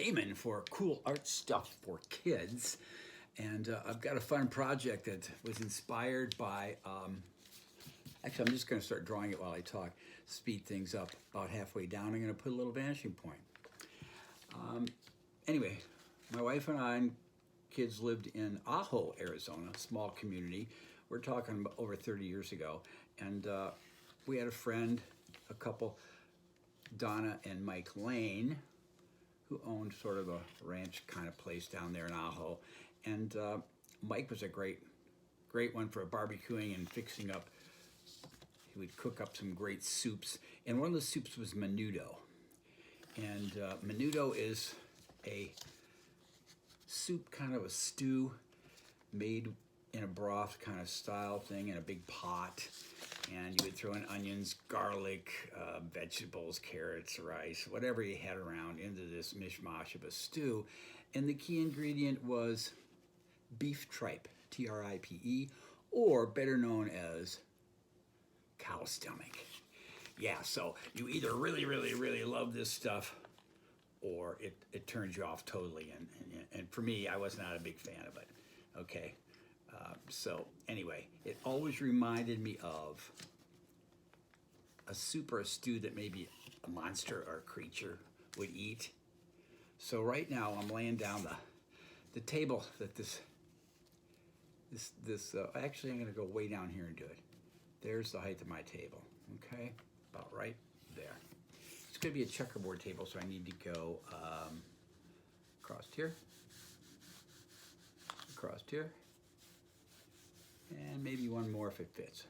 aiming for cool art stuff for kids. And I've got a fun project that was inspired by, actually I'm just gonna start drawing it while I talk, speed things up. About halfway down, I'm gonna put a little vanishing point. Anyway, my wife and I and kids lived in Ajo, Arizona, a small community. We're talking about over 30 years ago. And we had a friend, a couple, Donna and Mike Lane, who owned sort of a ranch kind of place down there in Ajo. And Mike was a great one for barbecuing and fixing up. He would cook up some great soups. And one of the soups was menudo. And menudo is a soup, kind of a stew made in a broth kind of style thing in a big pot. And you would throw in onions, garlic, vegetables, carrots, rice, whatever you had around into this mishmash of a stew. And the key ingredient was beef tripe, T-R-I-P-E, or better known as cow stomach. Yeah, so you either really, really, really love this stuff or it turns you off totally. And for me, I was not a big fan of it, okay? So anyway, it always reminded me of a soup or a stew that maybe a monster or a creature would eat. So right now I'm laying down the table that actually I'm gonna go way down here and do it. There's the height of my table, okay? About right there. It's gonna be a checkerboard table, so I need to go across here, and maybe one more if it fits.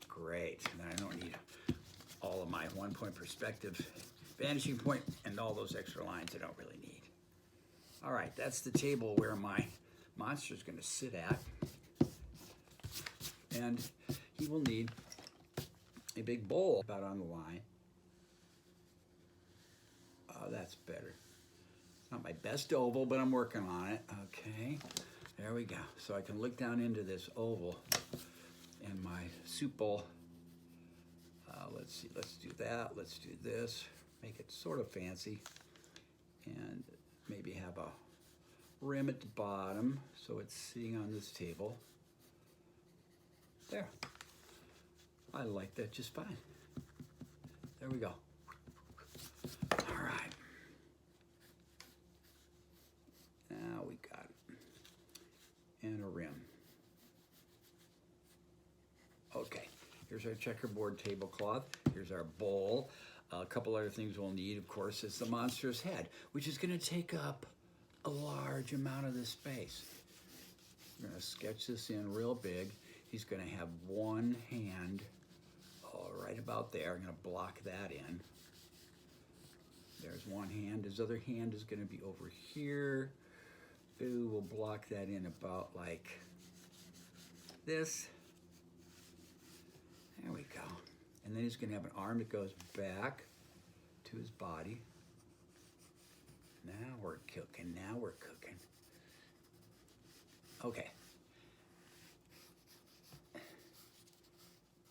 Great, and then I don't need all of my 1-point perspective, vanishing point, and all those extra lines I don't really need. All right, that's the table where my monster's gonna sit at. And he will need a big bowl about on the line. Oh, that's better. It's not my best oval, but I'm working on it. Okay, there we go. So I can look down into this oval in my soup bowl. Let's see, let's do that. Let's do this. Make it sort of fancy. And maybe have a rim at the bottom so it's sitting on this table. There. I like that just fine. There we go. All right. Now we got it. And a rim. Okay. Here's our checkerboard tablecloth. Here's our bowl. A couple other things we'll need, of course, is the monster's head, which is going to take up a large amount of this space. We're going to sketch this in real big. He's going to have one hand right about there. I'm going to block that in. There's one hand. His other hand is going to be over here. Ooh, we'll block that in about like this. There we go. And then he's going to have an arm that goes back to his body. Now we're cooking. Now we're cooking. Okay.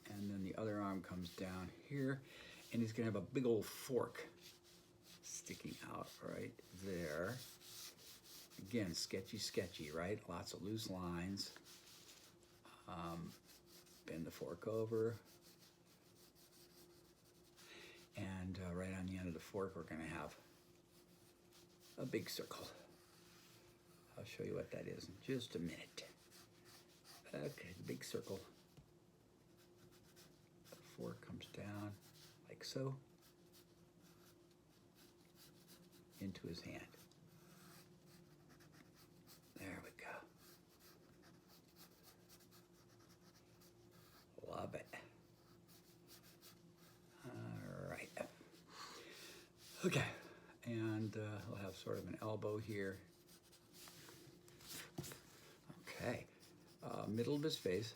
And then the other arm comes down here, and he's gonna have a big old fork sticking out right there. Again, sketchy, right? Lots of loose lines. Bend the fork over. And right on the end of the fork, we're gonna have a big circle. I'll show you what that is in just a minute. Okay, big circle. The fork comes down like so into his hand. There we go. Love it. All right. Okay, and we'll have sort of an elbow here. Okay, middle of his face,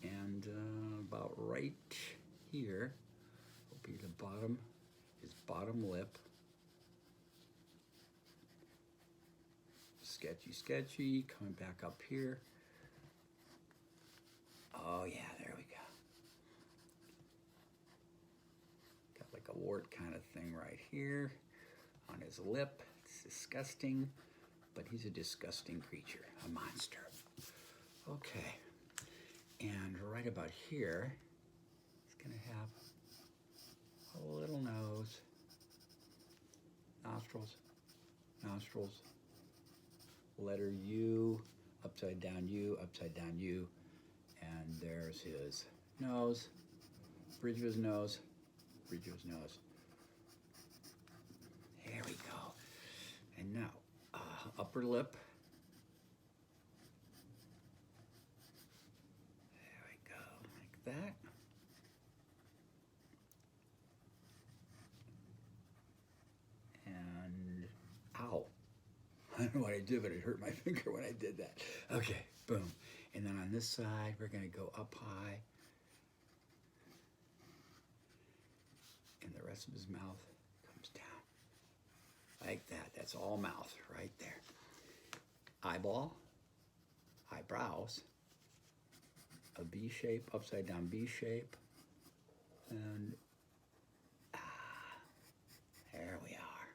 and about right here will be the bottom, his bottom lip. Sketchy, coming back up here. Oh yeah, there we go. Got like a wart kind of thing right here on his lip. It's disgusting, but he's a disgusting creature, a monster. Okay, and right about here, it's gonna have a little nose, nostrils, nostrils, letter U, upside down U, upside down U, and there's his nose, bridge of his nose, bridge of his nose. There we go. And now, upper lip. There we go, like that. And, ow. I don't know what I did, but it hurt my finger when I did that. Okay, boom. And then on this side, we're gonna go up high. And the rest of his mouth comes down. Like that, that's all mouth right there. Eyeball, eyebrows, a V shape, upside down V shape, and there we are.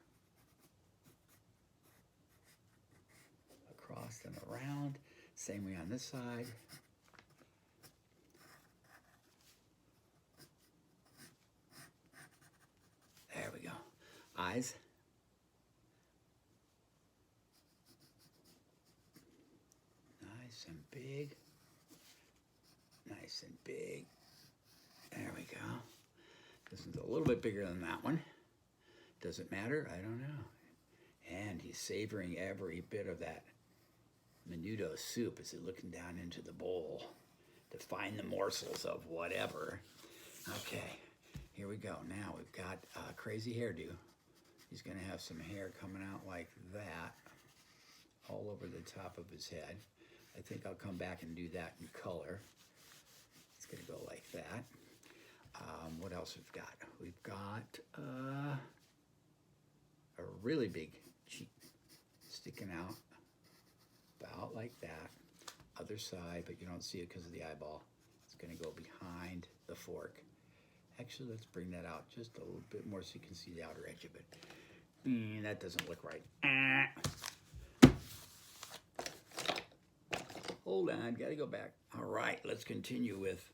Across and around, same way on this side. There we go. Eyes. Nice and big. Nice and big. There we go. This is a little bit bigger than that one. Does it matter? I don't know. And he's savoring every bit of that menudo soup as he's looking down into the bowl to find the morsels of whatever. Okay, here we go. Now we've got a crazy hairdo. He's gonna have some hair coming out like that all over the top of his head. I think I'll come back and do that in color. It's gonna go like that. What else we've got? We've got a really big cheek sticking out about like that. Other side, but you don't see it because of the eyeball. It's gonna go behind the fork. Actually, let's bring that out just a little bit more so you can see the outer edge of it. That doesn't look right. Hold on, gotta go back. All right, let's continue with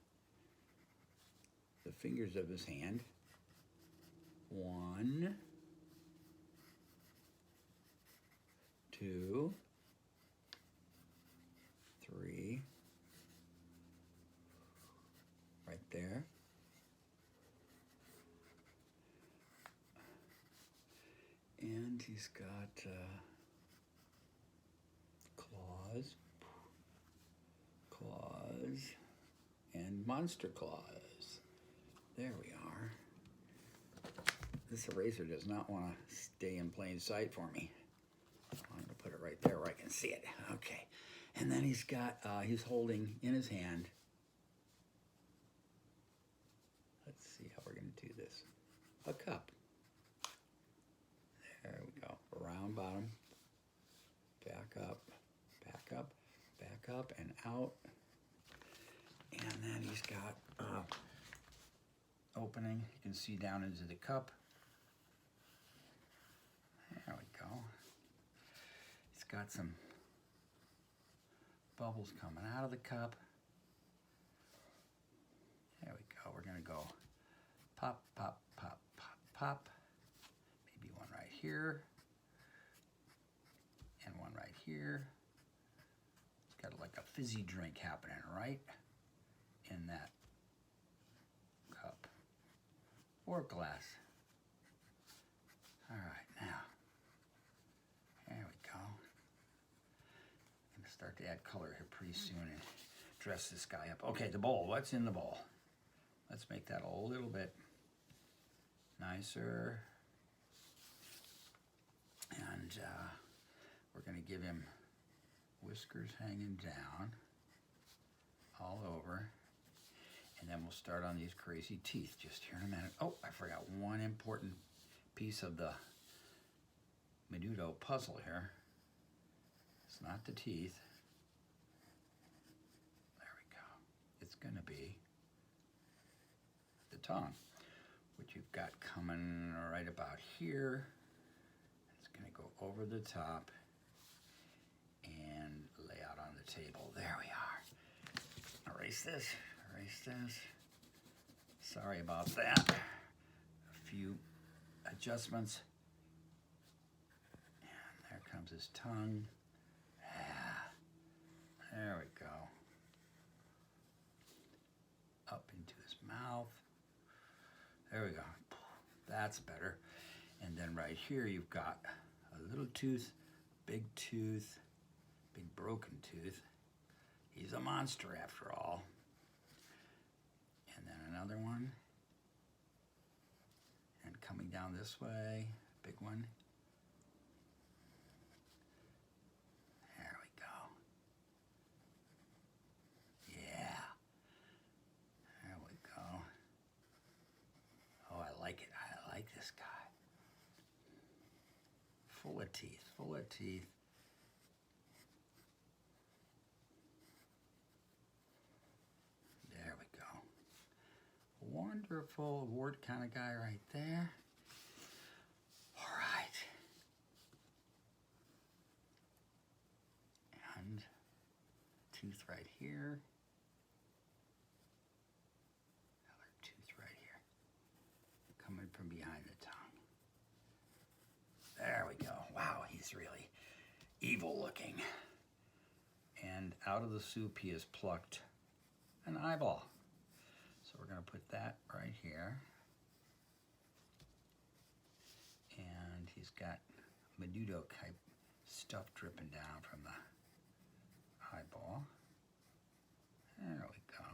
the fingers of his hand. 1, 2, 3, right there. And he's got claws, and monster claws. There we are. This eraser does not want to stay in plain sight for me. I'm going to put it right there where I can see it. Okay. And then he's got, he's holding in his hand, let's see how we're going to do this, a cup. There we go. Round bottom, back up, back up, back up, and out. And then he's got opening. You can see down into the cup. There we go. He's got some bubbles coming out of the cup. There we go. We're going to go pop, pop, pop, pop, pop. Maybe one right here. And one right here. It's got like a fizzy drink happening right in that cup or glass. All right, now, there we go. I'm gonna start to add color here pretty soon and dress this guy up. Okay, the bowl, what's in the bowl? Let's make that a little bit nicer. And we're gonna give him whiskers hanging down all over. And then we'll start on these crazy teeth just here in a minute. Oh, I forgot one important piece of the Menudo puzzle here. It's not the teeth. There we go. It's gonna be the tongue. which you've got coming right about here. It's going to go over the top and lay out on the table. There we are. Erase this, erase this. Sorry about that. A few adjustments. And there comes his tongue. There we go. Up into his mouth. There we go. That's better. And then right here you've got a little tooth, big broken tooth. He's a monster after all. And then another one. And coming down this way, big one. There we go. Yeah. There we go. Oh, I like it. I like this guy. Full of teeth, full of teeth. There we go. Wonderful wart kind of guy right there. All right. And tooth right here. Another tooth right here. Coming from behind the tongue. There we go. Wow, he's really evil looking. And out of the soup he has plucked an eyeball. So we're going to put that right here. And he's got Menudo type stuff dripping down from the eyeball. There we go.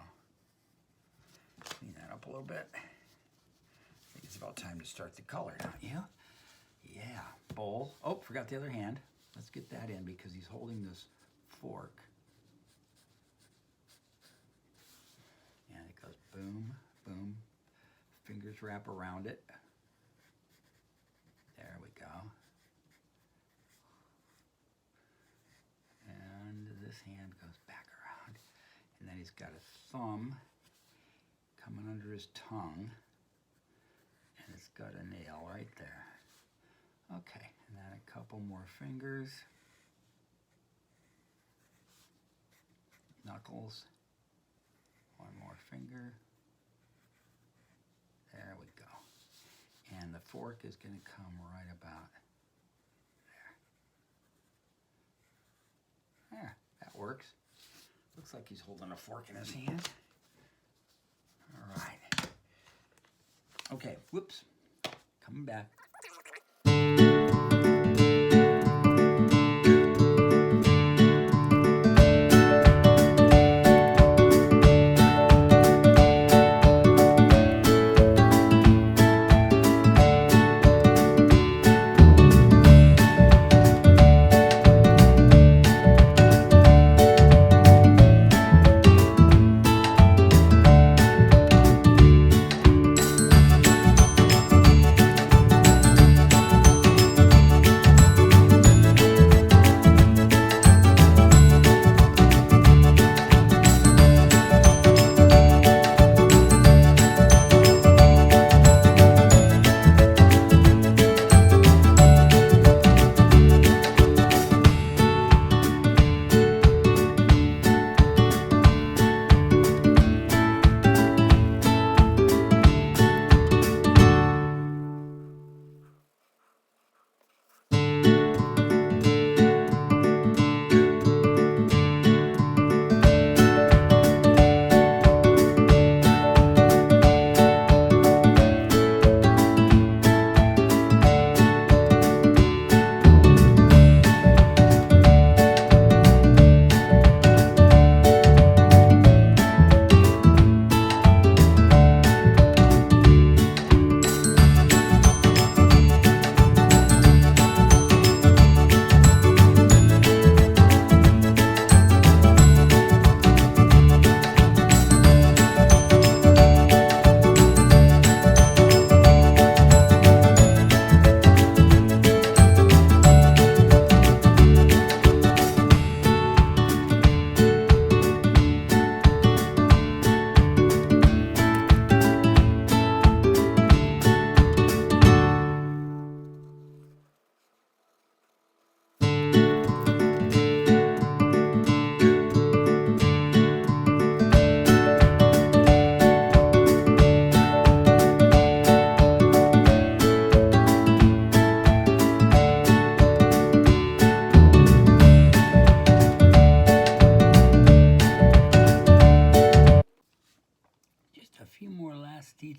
Clean that up a little bit. I think it's about time to start the color, don't you? Yeah, bowl. Oh, forgot the other hand. Let's get that in because he's holding this fork. And it goes boom, boom. Fingers wrap around it. There we go. And this hand goes back around. And then he's got a thumb coming under his tongue. And it's got a nail right there. Okay, and then a couple more fingers. Knuckles. One more finger. There we go. And the fork is going to come right about there. There, that works. Looks like he's holding a fork in his hand. All right. Okay, whoops. Coming back.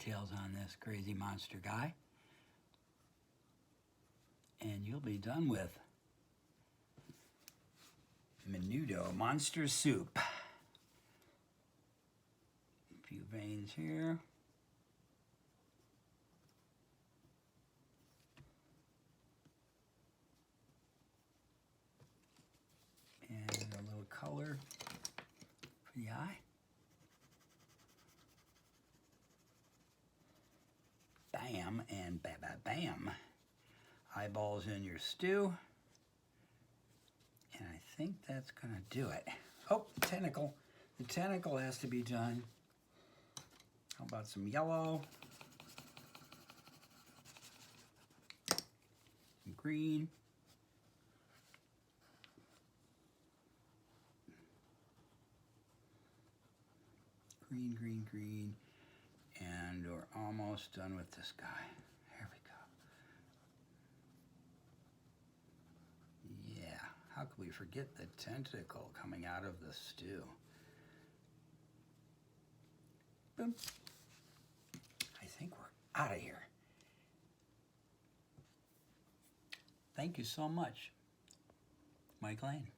details on this crazy monster guy. And you'll be done with Menudo Monster soup. A few veins here. And a little color for the eye. Bam and ba-ba-bam. Eyeballs in your stew. And I think that's gonna do it. Oh, tentacle. The tentacle has to be done. How about some yellow? Some green. Green, green, green. And we're almost done with this guy. Here we go. Yeah, how could we forget the tentacle coming out of the stew? Boom. I think we're out of here. Thank you so much, Mike Lane.